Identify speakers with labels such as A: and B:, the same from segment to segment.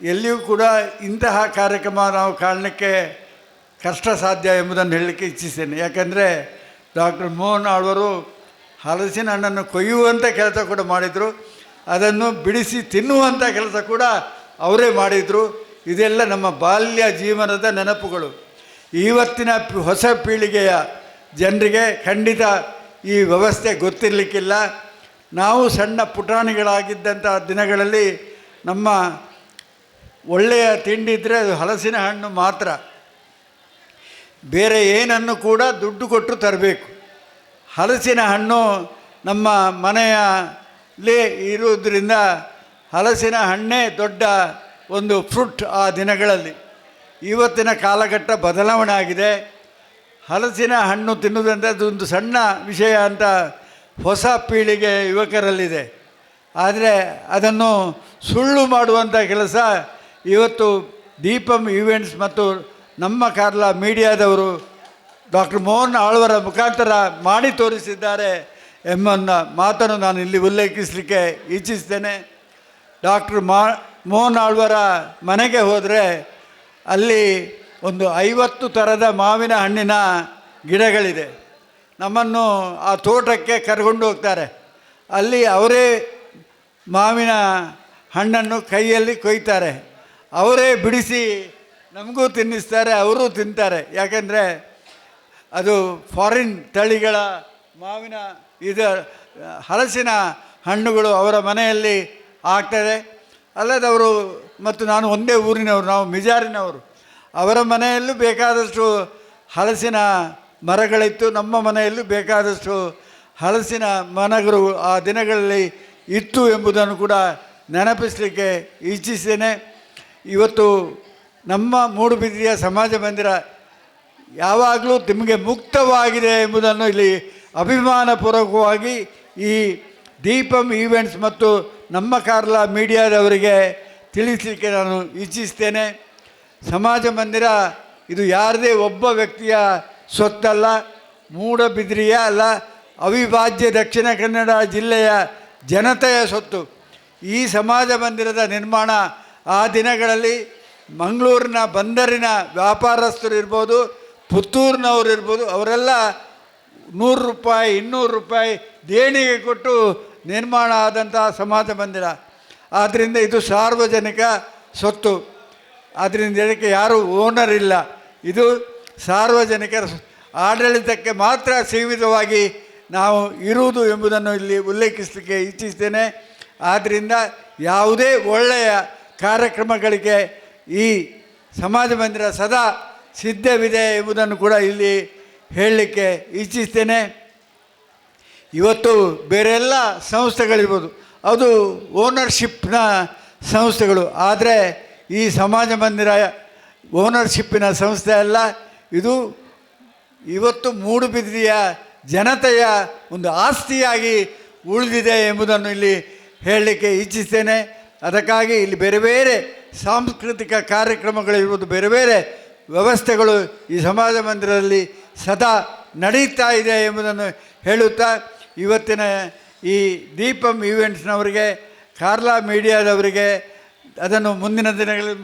A: ಎಲ್ಲಿಯೂ ಕೂಡ ಇಂತಹ ಕಾರ್ಯಕ್ರಮ ನಾವು ಕಾಣಲಿಕ್ಕೆ ಕಷ್ಟ ಸಾಧ್ಯ ಎಂಬುದನ್ನು ಹೇಳಲಿಕ್ಕೆ ಇಚ್ಛಿಸ್ತೇನೆ. ಯಾಕೆಂದರೆ ಡಾಕ್ಟರ್ ಮೋಹನ್ ಆಳ್ವರು ಹಲಸಿನ ಹಣ್ಣನ್ನು ಕೊಯ್ಯುವಂಥ ಕೆಲಸ ಕೂಡ ಮಾಡಿದರು, ಅದನ್ನು ಬಿಡಿಸಿ ತಿನ್ನುವಂಥ ಕೆಲಸ ಕೂಡ ಅವರೇ ಮಾಡಿದರು. ಇದೆಲ್ಲ ನಮ್ಮ ಬಾಲ್ಯ ಜೀವನದ ನೆನಪುಗಳು. ಇವತ್ತಿನ ಹೊಸ ಪೀಳಿಗೆಯ ಜನರಿಗೆ ಖಂಡಿತ ಈ ವ್ಯವಸ್ಥೆ ಗೊತ್ತಿರಲಿಕ್ಕಿಲ್ಲ. ನಾವು ಸಣ್ಣ ಪುಟಾಣಿಗಳಾಗಿದ್ದಂಥ ದಿನಗಳಲ್ಲಿ ನಮ್ಮ ಒಳ್ಳೆಯ ತಿಂಡಿ ಇದ್ದರೆ ಅದು ಹಲಸಿನ ಹಣ್ಣು ಮಾತ್ರ, ಬೇರೆ ಏನನ್ನು ಕೂಡ ದುಡ್ಡು ಕೊಟ್ಟು ತರಬೇಕು. ಹಲಸಿನ ಹಣ್ಣು ನಮ್ಮ ಮನೆಯಲ್ಲಿ ಇರುವುದರಿಂದ ಹಲಸಿನ ಹಣ್ಣೇ ದೊಡ್ಡ ಒಂದು ಫ್ರೂಟ್ ಆ ದಿನಗಳಲ್ಲಿ. ಇವತ್ತಿನ ಕಾಲಘಟ್ಟ ಬದಲಾವಣೆ ಆಗಿದೆ. ಹಲಸಿನ ಹಣ್ಣು ತಿನ್ನುವುದಂದರೆ ಅದೊಂದು ಸಣ್ಣ ವಿಷಯ ಅಂತ ಹೊಸ ಪೀಳಿಗೆ ಯುವಕರಲ್ಲಿದೆ. ಆದರೆ ಅದನ್ನು ಸುಳ್ಳು ಮಾಡುವಂಥ ಕೆಲಸ ಇವತ್ತು ದೀಪಂ ಈವೆಂಟ್ಸ್ ಮತ್ತು ನಮ್ಮ ಕಾರ್ಲಾ ಮೀಡಿಯಾದವರು ಡಾಕ್ಟರ್ ಮೋಹನ್ ಆಳ್ವರ ಮುಖಾಂತರ ಮಾಡಿ ತೋರಿಸಿದ್ದಾರೆ ಎಂಬ ಮಾತನ್ನು ನಾನು ಇಲ್ಲಿ ಉಲ್ಲೇಖಿಸಲಿಕ್ಕೆ ಇಚ್ಛಿಸ್ತೇನೆ. ಡಾಕ್ಟರ್ ಮೋಹನ್ ಆಳ್ವರ ಮನೆಗೆ ಹೋದರೆ ಅಲ್ಲಿ ಒಂದು 50 ಥರದ ಮಾವಿನ ಹಣ್ಣಿನ ಗಿಡಗಳಿದೆ. ನಮ್ಮನ್ನು ಆ ತೋಟಕ್ಕೆ ಕರ್ಕೊಂಡು ಹೋಗ್ತಾರೆ. ಅಲ್ಲಿ ಅವರೇ ಮಾವಿನ ಹಣ್ಣನ್ನು ಕೈಯಲ್ಲಿ ಕೊಯ್ತಾರೆ, ಅವರೇ ಬಿಡಿಸಿ ನಮಗೂ ತಿನ್ನಿಸ್ತಾರೆ, ಅವರು ತಿಂತಾರೆ. ಯಾಕೆಂದರೆ ಅದು ಫಾರಿನ್ ತಳಿಗಳ ಮಾವಿನ ಹಲಸಿನ ಹಣ್ಣುಗಳು ಅವರ ಮನೆಯಲ್ಲಿ ಆಗ್ತದೆ. ಅಲ್ಲದವರು ಮತ್ತು ನಾನು ಒಂದೇ ಊರಿನವರು, ನಾವು ಮಿಜಾರಿನವರು. ಅವರ ಮನೆಯಲ್ಲೂ ಬೇಕಾದಷ್ಟು ಹಲಸಿನ ಮರಗಳಿತ್ತು, ನಮ್ಮ ಮನೆಯಲ್ಲೂ ಬೇಕಾದಷ್ಟು ಹಲಸಿನ ಮರಗಳು ಆ ದಿನಗಳಲ್ಲಿ ಇತ್ತು ಎಂಬುದನ್ನು ಕೂಡ ನೆನಪಿಸಲಿಕ್ಕೆ ಇಚ್ಛಿಸ್ತೇನೆ. ಇವತ್ತು ನಮ್ಮ ಮೂಡುಬಿದಿರೆಯ ಸಮಾಜ ಮಂದಿರ ಯಾವಾಗಲೂ ನಿಮಗೆ ಮುಕ್ತವಾಗಿದೆ ಎಂಬುದನ್ನು ಇಲ್ಲಿ ಅಭಿಮಾನಪೂರ್ವಕವಾಗಿ ಈ ದೀಪಂ ಈವೆಂಟ್ಸ್ ಮತ್ತು ನಮ್ಮ ಕಾರ್ಲಾ ಮೀಡಿಯಾದವರಿಗೆ ತಿಳಿಸಲಿಕ್ಕೆ ನಾನು ಇಚ್ಛಿಸ್ತೇನೆ. ಸಮಾಜ ಮಂದಿರ ಇದು ಯಾರದೇ ಒಬ್ಬ ವ್ಯಕ್ತಿಯ ಸ್ವತ್ತಲ್ಲ, ಮೂಡುಬಿದಿರೆಯ ಅಲ್ಲ, ಅವಿಭಾಜ್ಯ ದಕ್ಷಿಣ ಕನ್ನಡ ಜಿಲ್ಲೆಯ ಜನತೆಯ ಸ್ವತ್ತು. ಈ ಸಮಾಜ ಮಂದಿರದ ನಿರ್ಮಾಣ ಆ ದಿನಗಳಲ್ಲಿ ಮಂಗಳೂರಿನ ಬಂದರಿನ ವ್ಯಾಪಾರಸ್ಥರು ಇರ್ಬೋದು, ಪುತ್ತೂರಿನವರು ಇರ್ಬೋದು, ಅವರೆಲ್ಲ 100 ರೂಪಾಯಿ 200 ರೂಪಾಯಿ ದೇಣಿಗೆ ಕೊಟ್ಟು ನಿರ್ಮಾಣ ಆದಂತಹ ಸಮಾಜ ಮಂದಿರ. ಆದ್ದರಿಂದ ಇದು ಸಾರ್ವಜನಿಕ ಸ್ವತ್ತು. ಆದ್ದರಿಂದ ಇದಕ್ಕೆ ಯಾರೂ ಓನರ್ ಇಲ್ಲ. ಇದು ಸಾರ್ವಜನಿಕರ ಆಡಳಿತಕ್ಕೆ ಮಾತ್ರ ಸೀಮಿತವಾಗಿ ನಾವು ಇರುವುದು ಎಂಬುದನ್ನು ಇಲ್ಲಿ ಉಲ್ಲೇಖಿಸಲಿಕ್ಕೆ ಇಚ್ಛಿಸ್ತೇನೆ. ಆದ್ದರಿಂದ ಯಾವುದೇ ಒಳ್ಳೆಯ ಕಾರ್ಯಕ್ರಮಗಳಿಗೆ ಈ ಸಮಾಜ ಮಂದಿರ ಸದಾ ಸಿದ್ಧವಿದೆ ಎಂಬುದನ್ನು ಕೂಡ ಇಲ್ಲಿ ಹೇಳಲಿಕ್ಕೆ ಇಚ್ಛಿಸ್ತೇನೆ. ಇವತ್ತು ಬೇರೆಲ್ಲ ಸಂಸ್ಥೆಗಳಿರ್ಬೋದು, ಅದು ಓನರ್ಶಿಪ್ನ ಸಂಸ್ಥೆಗಳು. ಆದರೆ ಈ ಸಮಾಜ ಮಂದಿರ ಓನರ್ಶಿಪ್ಪಿನ ಸಂಸ್ಥೆ ಅಲ್ಲ. ಇದು ಇವತ್ತು ಮೂಡುಬಿದಿರೆಯ ಜನತೆಯ ಒಂದು ಆಸ್ತಿಯಾಗಿ ಉಳಿದಿದೆ ಎಂಬುದನ್ನು ಇಲ್ಲಿ ಹೇಳಲಿಕ್ಕೆ ಇಚ್ಛಿಸ್ತೇನೆ. ಅದಕ್ಕಾಗಿ ಇಲ್ಲಿ ಬೇರೆ ಬೇರೆ ಸಾಂಸ್ಕೃತಿಕ ಕಾರ್ಯಕ್ರಮಗಳಿರ್ಬೋದು, ಬೇರೆ ಬೇರೆ ವ್ಯವಸ್ಥೆಗಳು ಈ ಸಮಾಜ ಮಂದಿರದಲ್ಲಿ ಸದಾ ನಡೀತಾ ಇದೆ ಎಂಬುದನ್ನು ಹೇಳುತ್ತಾ, ಇವತ್ತಿನ ಈ ದೀಪಂ ಈವೆಂಟ್ಸ್ನವರಿಗೆ, ಕಾರ್ಲಾ ಮೀಡಿಯಾದವರಿಗೆ ಅದನ್ನು ಮುಂದಿನ ದಿನಗಳಲ್ಲಿ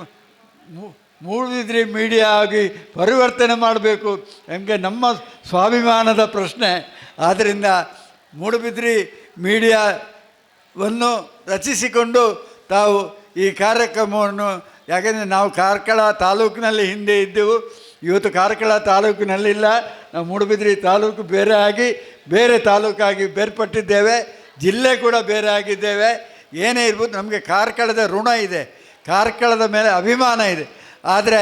A: ಮೂಡುಬಿದಿರೆ ಮೀಡಿಯಾ ಆಗಿ ಪರಿವರ್ತನೆ ಮಾಡಬೇಕು ಎಂಬ ನಮ್ಮ ಸ್ವಾಭಿಮಾನದ ಪ್ರಶ್ನೆ. ಆದ್ದರಿಂದ ಮೂಡುಬಿದಿರೆ ಮೀಡಿಯಾವನ್ನು ರಚಿಸಿಕೊಂಡು ತಾವು ಈ ಕಾರ್ಯಕ್ರಮವನ್ನು, ಯಾಕೆಂದರೆ ನಾವು ಕಾರ್ಕಳ ತಾಲೂಕಿನಲ್ಲಿ ಹಿಂದೆ ಇದ್ದೆವು, ಇವತ್ತು ಕಾರ್ಕಳ ತಾಲೂಕಿನಲ್ಲಿಲ್ಲ. ನಾವು ಮೂಡುಬಿದಿರೆ ತಾಲೂಕು ಬೇರೆ ಆಗಿ ಬೇರೆ ತಾಲೂಕಾಗಿ ಬೇರ್ಪಟ್ಟಿದ್ದೇವೆ, ಜಿಲ್ಲೆ ಕೂಡ ಬೇರೆ ಆಗಿದ್ದೇವೆ. ಏನೇ ಇರ್ಬೋದು, ನಮಗೆ ಕಾರ್ಕಳದ ಋಣ ಇದೆ, ಕಾರ್ಕಳದ ಮೇಲೆ ಅಭಿಮಾನ ಇದೆ. ಆದರೆ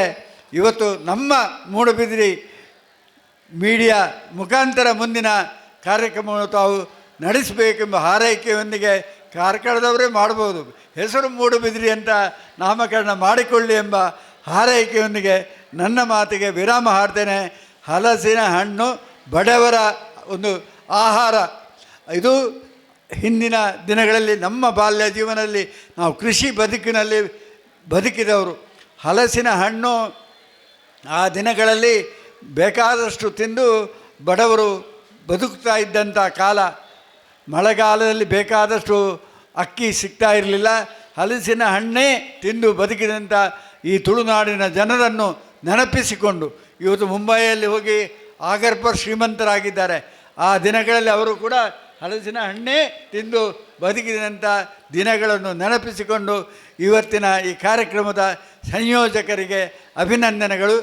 A: ಇವತ್ತು ನಮ್ಮ ಮೂಡುಬಿದಿರೆ ಮೀಡಿಯಾ ಮುಖಾಂತರ ಮುಂದಿನ ಕಾರ್ಯಕ್ರಮವನ್ನು ತಾವು ನಡೆಸಬೇಕೆಂಬ ಹಾರೈಕೆಯೊಂದಿಗೆ ಕಾರ್ಕಳದವರೇ ಮಾಡ್ಬೋದು, ಹೆಸರು ಮೂಡುಬಿದಿರೆ ಅಂತ ನಾಮಕರಣ ಮಾಡಿಕೊಳ್ಳಿ ಎಂಬ ಹಾರೈಕೆಯೊಂದಿಗೆ ನನ್ನ ಮಾತಿಗೆ ವಿರಾಮ ಹಾಡ್ತೇನೆ. ಹಲಸಿನ ಹಣ್ಣು ಬಡವರ ಒಂದು ಆಹಾರ. ಇದು ಹಿಂದಿನ ದಿನಗಳಲ್ಲಿ ನಮ್ಮ ಬಾಲ್ಯ ಜೀವನದಲ್ಲಿ ನಾವು ಕೃಷಿ ಬದುಕಿನಲ್ಲಿ ಬದುಕಿದವರು. ಹಲಸಿನ ಹಣ್ಣು ಆ ದಿನಗಳಲ್ಲಿ ಬೇಕಾದಷ್ಟು ತಿಂದು ಬಡವರು ಬದುಕ್ತಾ ಇದ್ದಂಥ ಕಾಲ. ಮಳೆಗಾಲದಲ್ಲಿ ಬೇಕಾದಷ್ಟು ಅಕ್ಕಿ ಸಿಗ್ತಾ ಇರಲಿಲ್ಲ, ಹಲಸಿನ ಹಣ್ಣೇ ತಿಂದು ಬದುಕಿದಂಥ ಈ ತುಳುನಾಡಿನ ಜನರನ್ನು ನೆನಪಿಸಿಕೊಂಡು ಇವತ್ತು ಮುಂಬೈಯಲ್ಲಿ ಹೋಗಿ ಆಗರ್ಪರ್ ಶ್ರೀಮಂತರಾಗಿದ್ದಾರೆ. ಆ ದಿನಗಳಲ್ಲಿ ಅವರು ಕೂಡ ಹಲಸಿನ ಹಣ್ಣೇ ತಿಂದು ಬದುಕಿದಂಥ ದಿನಗಳನ್ನು ನೆನಪಿಸಿಕೊಂಡು ಇವತ್ತಿನ ಈ ಕಾರ್ಯಕ್ರಮದ ಸಂಯೋಜಕರಿಗೆ ಅಭಿನಂದನೆಗಳು.